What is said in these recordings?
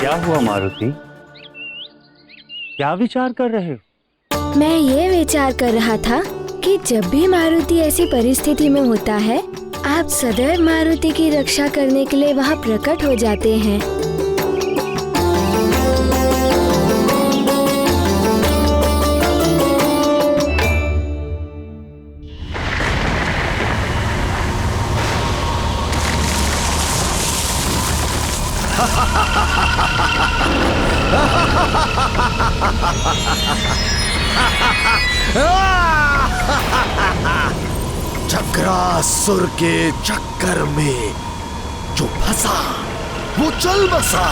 क्या हुआ मारुति? क्या विचार कर रहे हो? मैं ये विचार कर रहा था कि जब भी मारुति ऐसी परिस्थिति में होता है, आप सदैव मारुति की रक्षा करने के लिए वहाँ प्रकट हो जाते हैं। चक्रासुर के चक्कर में जो फंसा वो चल बसा।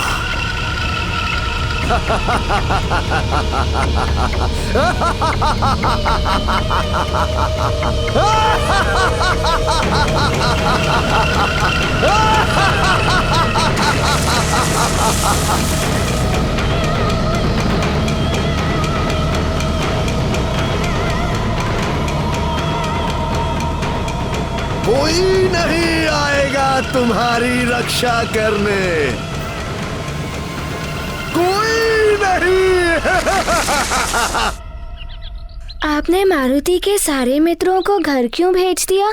कोई नहीं आएगा तुम्हारी रक्षा करने, कोई नहीं। आपने मारुति के सारे मित्रों को घर क्यों भेज दिया?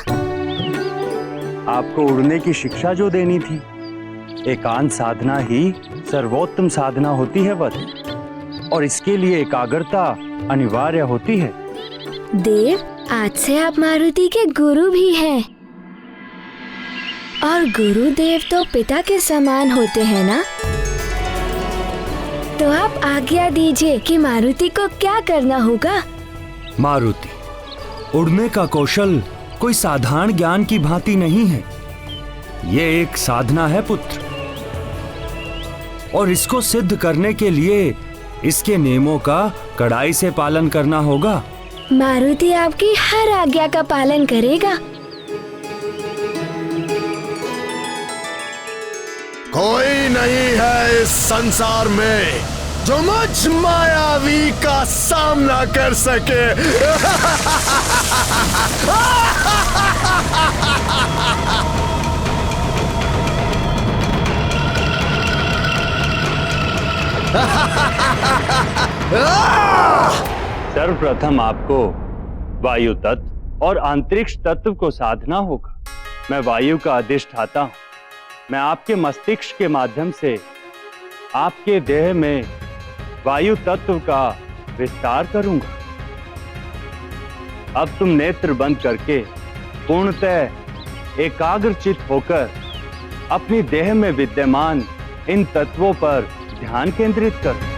आपको उड़ने की शिक्षा जो देनी थी। एकांत साधना ही सर्वोत्तम साधना होती है वत, और इसके लिए एकाग्रता अनिवार्य होती है। देव, आज से आप मारुति के गुरु भी हैं। और गुरुदेव तो पिता के समान होते हैं ना? तो आप आज्ञा दीजिए कि मारुति को क्या करना होगा। मारुति, उड़ने का कौशल कोई साधारण ज्ञान की भांति नहीं है। ये एक साधना है पुत्र, और इसको सिद्ध करने के लिए इसके नियमों का कड़ाई से पालन करना होगा। मारुति आपकी हर आज्ञा का पालन करेगा। कोई नहीं है इस संसार में जो मुझ मायावी का सामना कर सके। सर्वप्रथम आपको वायु तत्व और अंतरिक्ष तत्व को साधना होगा। मैं वायु का अधिष्ठाता हूं। मैं आपके मस्तिष्क के माध्यम से आपके देह में वायु तत्व का विस्तार करूंगा। अब तुम नेत्र बंद करके पूर्णतः एकाग्रचित होकर अपनी देह में विद्यमान इन तत्वों पर ध्यान केंद्रित करो।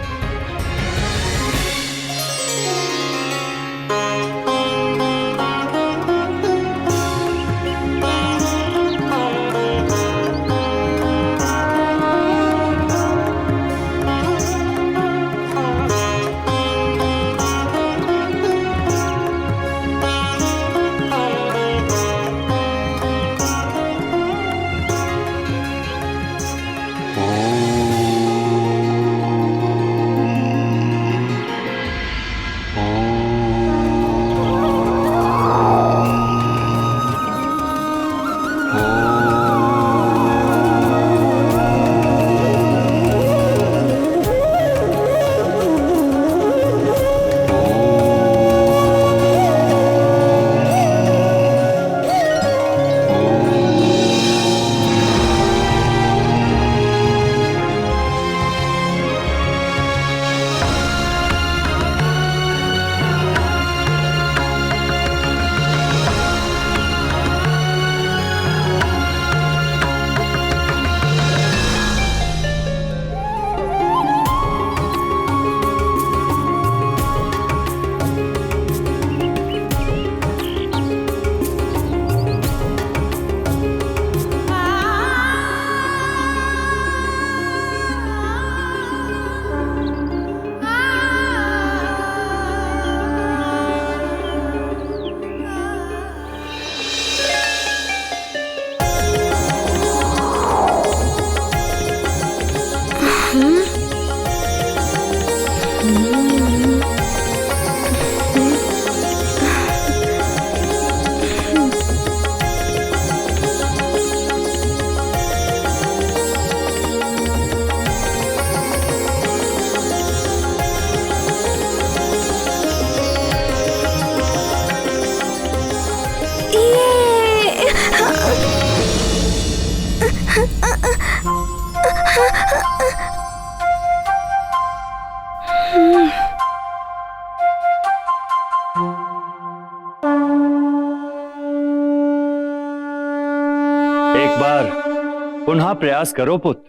प्रयास करो पुत्र।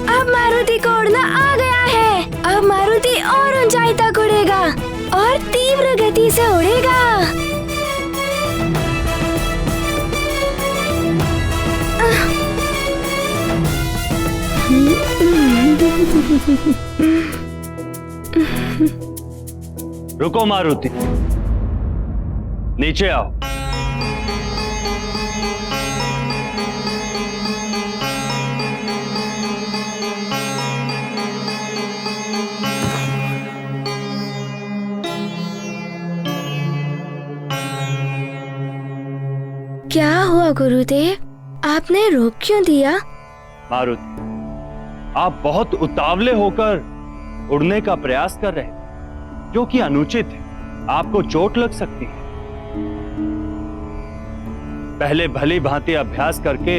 अब मारुति को उड़ना आ गया है। अब मारुति और ऊंचाई तक उड़ेगा और तीव्र गति से उड़ेगा। रुको मारुति, नीचे आओ। क्या हुआ गुरुदेव, आपने रोक क्यों दिया? मारुति, आप बहुत उतावले होकर उड़ने का प्रयास कर रहे हैं, जो कि अनुचित है। आपको चोट लग सकती है। पहले भली भांति अभ्यास करके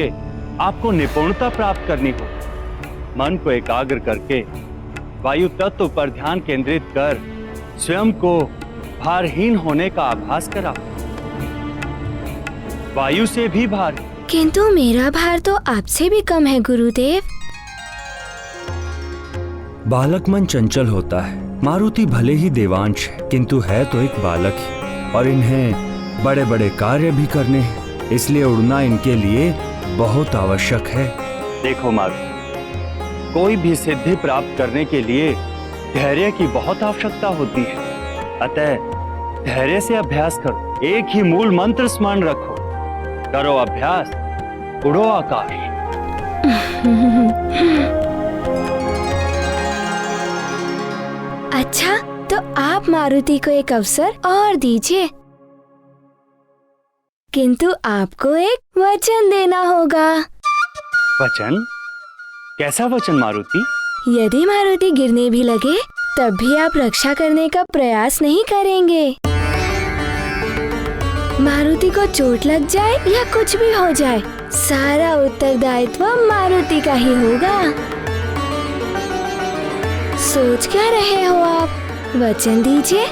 आपको निपुणता प्राप्त करनी होगी। मन को एकाग्र करके वायु तत्व पर ध्यान केंद्रित कर स्वयं को भारहीन होने का आभास करा। वायु से भी भारी। किंतु मेरा भार तो आपसे भी कम है गुरुदेव। बालक मन चंचल होता है। मारुति भले ही देवांश है, किंतु है तो एक बालक ही, और इन्हें बड़े बड़े कार्य भी करने हैं, इसलिए उड़ना इनके लिए बहुत आवश्यक है। देखो मारुति, कोई भी सिद्धि प्राप्त करने के लिए धैर्य की बहुत आवश्यकता होती है। अतः धैर्य से अभ्यास करो। एक ही मूल मंत्र स्मरण रखो। करो अभ्यास, उड़ो आकाश। अच्छा, तो आप मारुति को एक अवसर और दीजिए, किंतु आपको एक वचन देना होगा। वचन? कैसा वचन मारुति? यदि मारुति गिरने भी लगे तब भी आप रक्षा करने का प्रयास नहीं करेंगे। मारुति को चोट लग जाए या कुछ भी हो जाए, सारा उत्तरदायित्व मारुति का ही होगा। सोच क्या रहे हो आप? वचन दीजिए।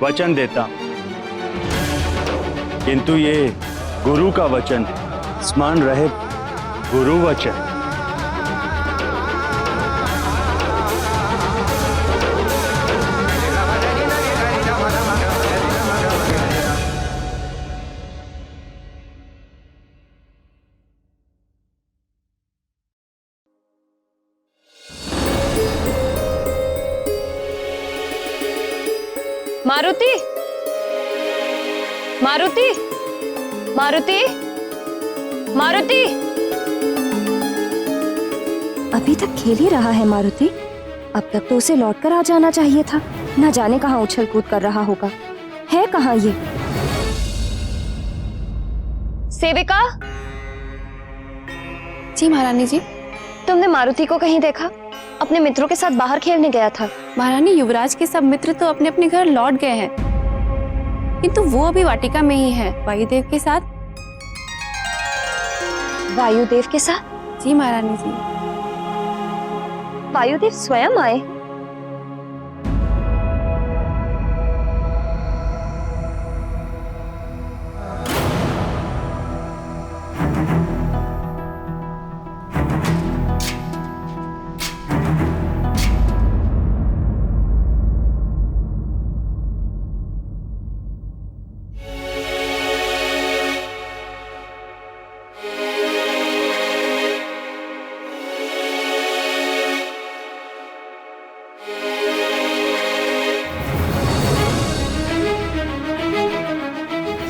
वचन देता, किंतु ये गुरु का वचन है। स्मरण रहे, गुरु वचन। मारुति, मारुति, मारुति, मारुति। अभी तक खेल ही रहा है मारुति। अब तक तो उसे लौटकर आ जाना चाहिए था। न जाने कहाँ उछल कूद कर रहा होगा। है कहाँ ये? सेविका। जी महारानी जी। तुमने मारुति को कहीं देखा? अपने मित्रों के साथ बाहर खेलने गया था। महारानी, युवराज के सब मित्र तो अपने अपने घर लौट गए हैं, किंतु वो अभी वाटिका में ही है, वायुदेव के साथ। वायुदेव के साथ? जी महारानी जी। वायुदेव स्वयं आए?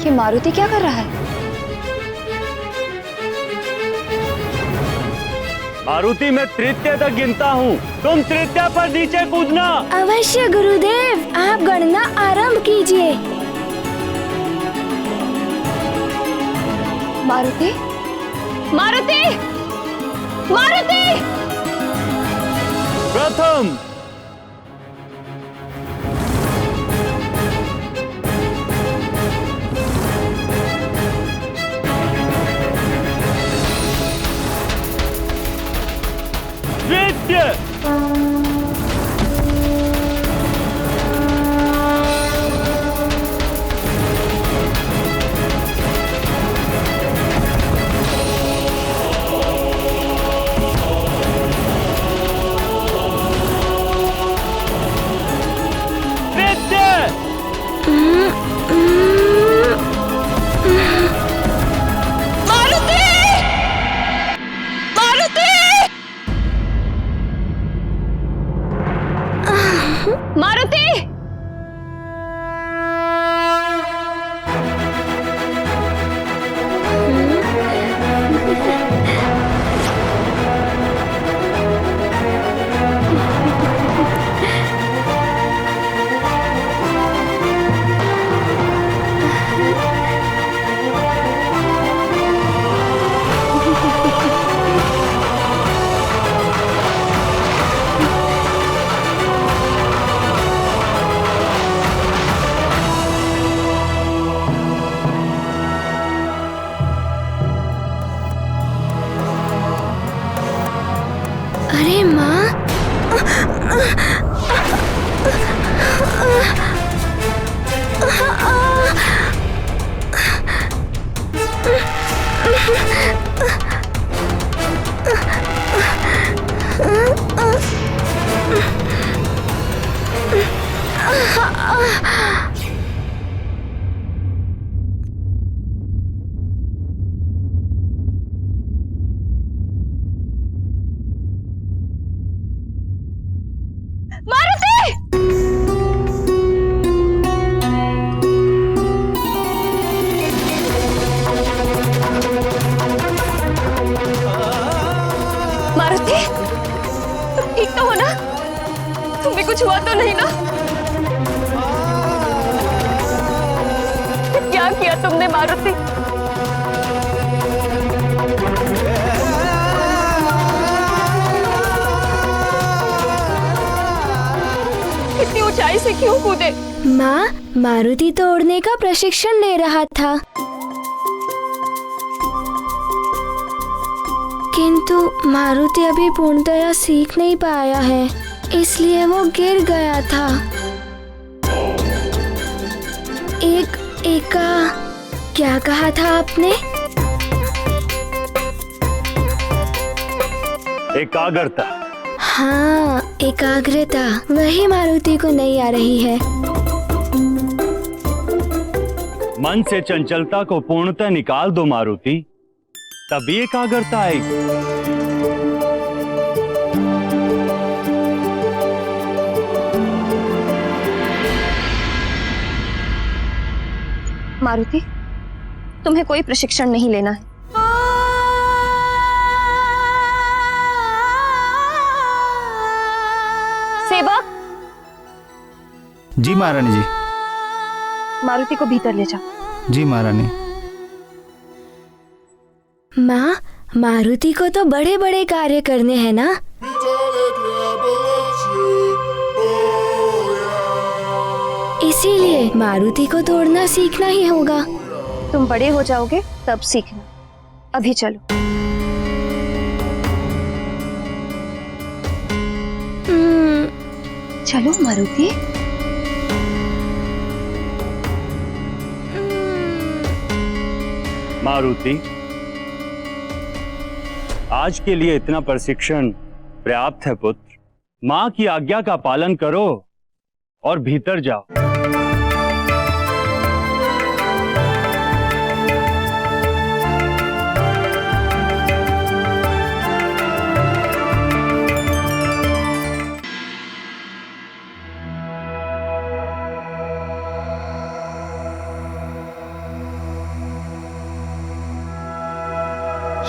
ये मारुति क्या कर रहा है? मारुति मैं तृतीय तक गिनता हूँ, तुम तृतीय पर नीचे कूदना। अवश्य गुरुदेव, आप गणना आरंभ कीजिए। मारुति, मारुति, मारुति! प्रथम, द्वितीय, मारुति! अरे माँ, मारुति, तुम ठीक तो हो ना? तुम्हें कुछ हुआ तो नहीं ना? क्या किया तुमने मारुति? इतनी ऊंचाई से क्यों कूदे? माँ, मारुति तोड़ने का प्रशिक्षण ले रहा था, किंतु मारुति अभी पूर्णतया सीख नहीं पाया है, इसलिए वो गिर गया था। एका क्या कहा था आपने? एकाग्रता। हाँ, एकाग्रता, वही मारुति को नहीं आ रही है। मन से चंचलता को पूर्णतः निकाल दो मारुति, तभी एकाग्रता आएगी। मारुति, तुम्हें कोई प्रशिक्षण नहीं लेना है। सेवक, जी महारानी जी। मारुति को भीतर ले जाओ। जी महारानी। माँ, मारुति को तो बड़े बड़े कार्य करने हैं ना? इसीलिए मारुति को तोड़ना सीखना ही होगा। तुम बड़े हो जाओगे तब सीखना, अभी चलो। चलो मारुति। मारुति, आज के लिए इतना प्रशिक्षण पर्याप्त है पुत्र। माँ की आज्ञा का पालन करो और भीतर जाओ।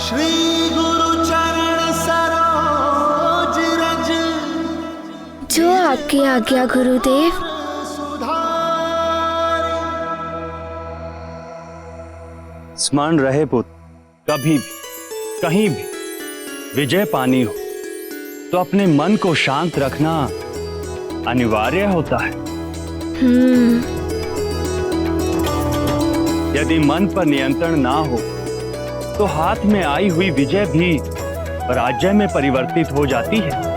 श्री गुरु चरण सरोज आपकी आज्ञा गुरुदेव। स्मरण रहे पुत्र, कभी भी कहीं भी विजय पानी हो तो अपने मन को शांत रखना अनिवार्य होता है। यदि मन पर नियंत्रण ना हो तो हाथ में आई हुई विजय भी पराजय में परिवर्तित हो जाती है।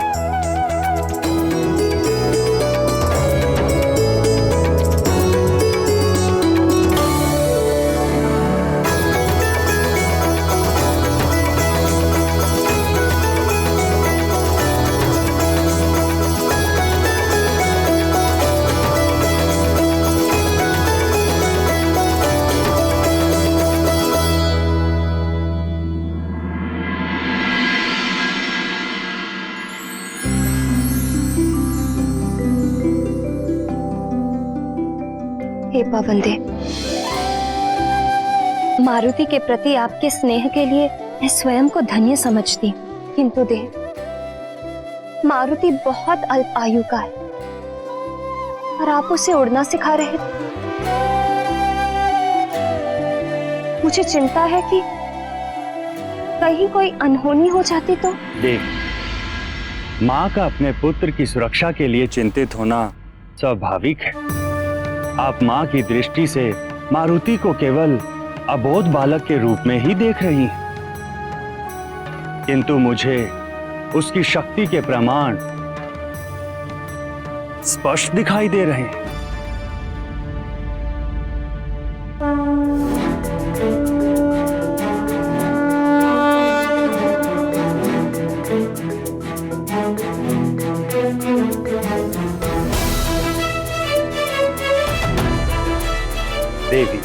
हे पवन देव, मारुति के प्रति आपके स्नेह के लिए मैं स्वयं को धन्य समझती हूँ, किंतु देव, मारुति बहुत अल्प आयु का है और आप उसे उड़ना सिखा रहे थे। मुझे चिंता है कि कहीं कोई अनहोनी हो जाती तो। देव, माँ का अपने पुत्र की सुरक्षा के लिए चिंतित होना स्वाभाविक है। आप माँ की दृष्टि से मारुति को केवल अबोध बालक के रूप में ही देख रही हैं, किंतु मुझे उसकी शक्ति के प्रमाण स्पष्ट दिखाई दे रहे हैं। देवी,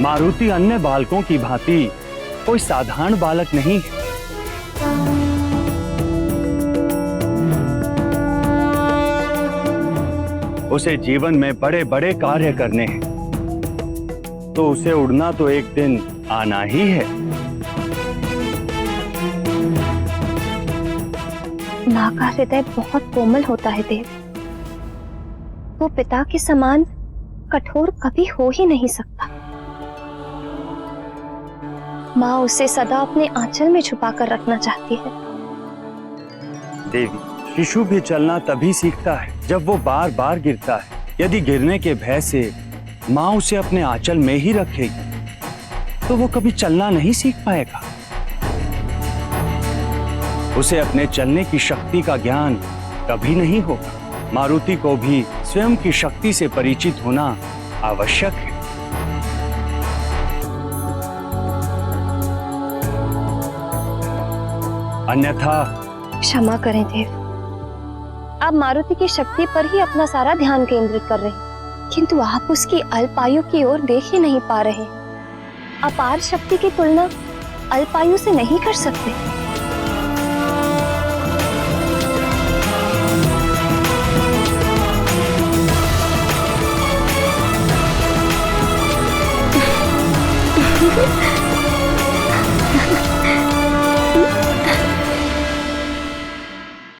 मारुति अन्य बालकों की भांति कोई साधारण बालक नहीं है। उसे जीवन में बड़े बड़े कार्य करने हैं, तो उसे उड़ना तो एक दिन आना ही है। माँ का हृदय बहुत कोमल होता है देव, वो पिता के समान कठोर कभी हो ही नहीं सकता। माँ उसे सदा अपने आंचल में छुपा कर रखना चाहती है। देवी, शिशु भी चलना तभी सीखता है जब वो बार बार गिरता है। यदि गिरने के भय से माँ उसे अपने आंचल में ही रखेगी तो वो कभी चलना नहीं सीख पाएगा। उसे अपने चलने की शक्ति का ज्ञान कभी नहीं होगा। मारुति को भी स्वयं की शक्ति से परिचित होना आवश्यक है। अन्यथा क्षमा करें देव, आप मारुति की शक्ति पर ही अपना सारा ध्यान केंद्रित कर रहे हैं, किंतु आप उसकी अल्पायु की ओर देख ही नहीं पा रहे। अपार शक्ति की तुलना अल्पायु से नहीं कर सकते।